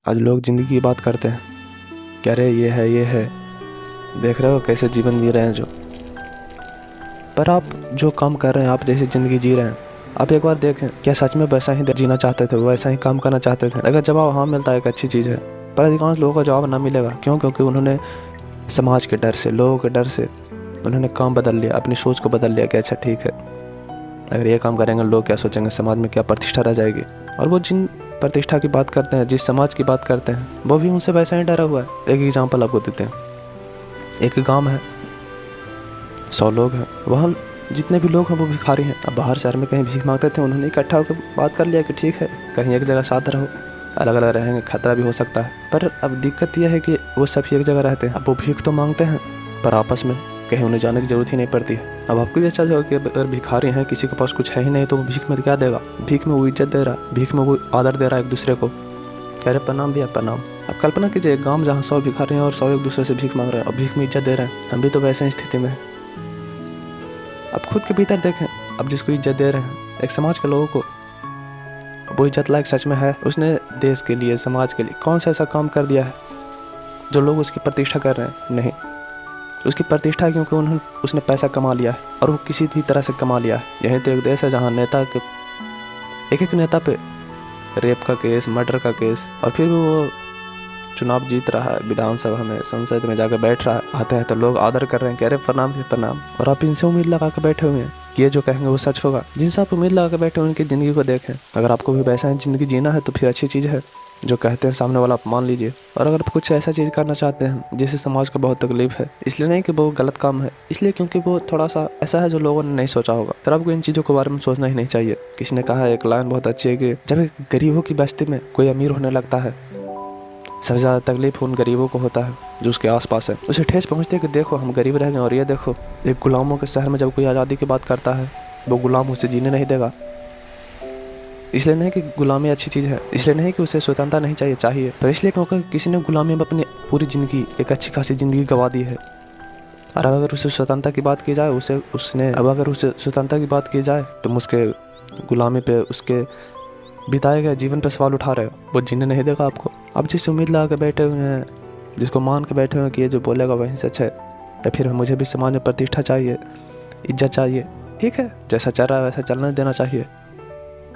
आज लोग ज़िंदगी की बात करते हैं, कह रहे ये है, देख रहे हो कैसे जीवन जी रहे हैं जो। पर आप जो काम कर रहे हैं, आप जैसे ज़िंदगी जी रहे हैं, आप एक बार देखें, क्या सच में वैसा ही जीना चाहते थे, वैसा ही काम करना चाहते थे? अगर जवाब हाँ मिलता है एक अच्छी चीज़ है, पर अधिकांश लोगों का जवाब ना मिलेगा। क्यों? क्योंकि उन्होंने समाज के डर से, लोगों के डर से उन्होंने काम बदल लिया, अपनी सोच को बदल लिया कि अच्छा ठीक है, अगर ये काम करेंगे लोग क्या सोचेंगे, समाज में क्या प्रतिष्ठा रह जाएगी। और वो जिन प्रतिष्ठा की बात करते हैं, जिस समाज की बात करते हैं, वो भी उनसे वैसा ही डरा हुआ है। एक एग्जांपल आपको देते हैं। एक गांव है, 100 लोग हैं, वहाँ जितने भी लोग हैं वो भिखारी हैं। अब बाहर शहर में कहीं भीख मांगते थे, उन्होंने इकट्ठा होकर बात कर लिया कि ठीक है, कहीं एक जगह साथ रहो, अलग अलग रहेंगे, खतरा भी हो सकता है। पर अब दिक्कत यह है कि वो सभी एक जगह रहते हैं। अब वो भीख तो मांगते हैं, पर आपस में कहीं उन्हें जाने की जरूरत ही नहीं पड़ती है। अब आपको भी अच्छा होगा कि अगर भिखारी हैं, किसी के पास कुछ है ही नहीं, तो वो भीख में क्या देगा? भीख में वो इज्जत दे रहा, भीख में वो आदर दे रहा है एक दूसरे को, कह रहे प्रणाम भैया प्रणाम। अब कल्पना कीजिए एक गाँव जहाँ 100 भिखारी हैं और 100 एक दूसरे से भीख मांग रहे हैं और भीख में इज्जत दे रहे हैं। हम भी तो वैसे ही स्थिति में हैं। अब खुद के भीतर देखें, अब जिसको इज्जत दे रहे हैं, एक समाज के लोगों को, वो इज्जत लायक सच में है? उसने देश के लिए, समाज के लिए कौन सा ऐसा काम कर दिया है जो लोग उसकी प्रतिष्ठा कर रहे हैं? नहीं। उसकी प्रतिष्ठा क्योंकि उसने पैसा कमा लिया है, और वो किसी भी तरह से कमा लिया है। यही तो एक देश है जहाँ नेता के एक नेता पे रेप का केस, मर्डर का केस, और फिर भी वो चुनाव जीत रहा है, विधानसभा में, संसद में जाकर बैठ रहा है। आते हैं तो लोग आदर कर रहे हैं, कह रहे प्रणाम है प्रणाम। और आप इनसे उम्मीद लगा कर बैठे हुए हैं कि ये जो कहेंगे वो सच होगा। जिनसे आप उम्मीद लगा कर बैठे हुए उनकी ज़िंदगी को देखें। अगर आपको भी वैसा ही ज़िंदगी जीना है तो फिर अच्छी चीज़ है, जो कहते हैं सामने वाला आप मान लीजिए। और अगर आप कुछ ऐसा चीज़ करना चाहते हैं जिससे समाज को बहुत तकलीफ है, इसलिए नहीं कि वो गलत काम है, इसलिए क्योंकि वो थोड़ा सा ऐसा है जो लोगों ने नहीं सोचा होगा, फिर आपको इन चीज़ों के बारे में सोचना ही नहीं चाहिए। किसी ने कहा है, एक लाइन बहुत अच्छी है कि जब एक गरीबों की बस्ती में कोई अमीर होने लगता है, सबसे ज़्यादा तकलीफ उन गरीबों को होता है जो उसके आसपास है। उसे ठेस पहुंचती है कि देखो हम गरीब रह गए, और ये देखो एक गुलामों के शहर में जब कोई आज़ादी की बात करता है, वो गुलाम उसे जीने नहीं देगा। इसलिए नहीं कि गुलामी अच्छी चीज़ है, इसलिए नहीं कि उसे स्वतंत्रता नहीं चाहिए, पर इसलिए क्योंकि किसी ने गुलामी में अपनी पूरी ज़िंदगी, एक अच्छी खासी ज़िंदगी गंवा दी है। और अगर उसे स्वतंत्रता की बात की जाए, अगर उसे स्वतंत्रता की बात की जाए तो उसके गुलामी पे, उसके बिताए गए जीवन पे सवाल उठा रहे हो, वो जीने नहीं देगा आपको। अब जिस उम्मीद लगा के बैठे हुए हैं, जिसको मान के बैठे हुए हैं कि ये जो बोलेगा वहीं सच है, या फिर मुझे भी समाज में प्रतिष्ठा चाहिए, इज्जत चाहिए, ठीक है, जैसा चल रहा है वैसा चलने देना चाहिए।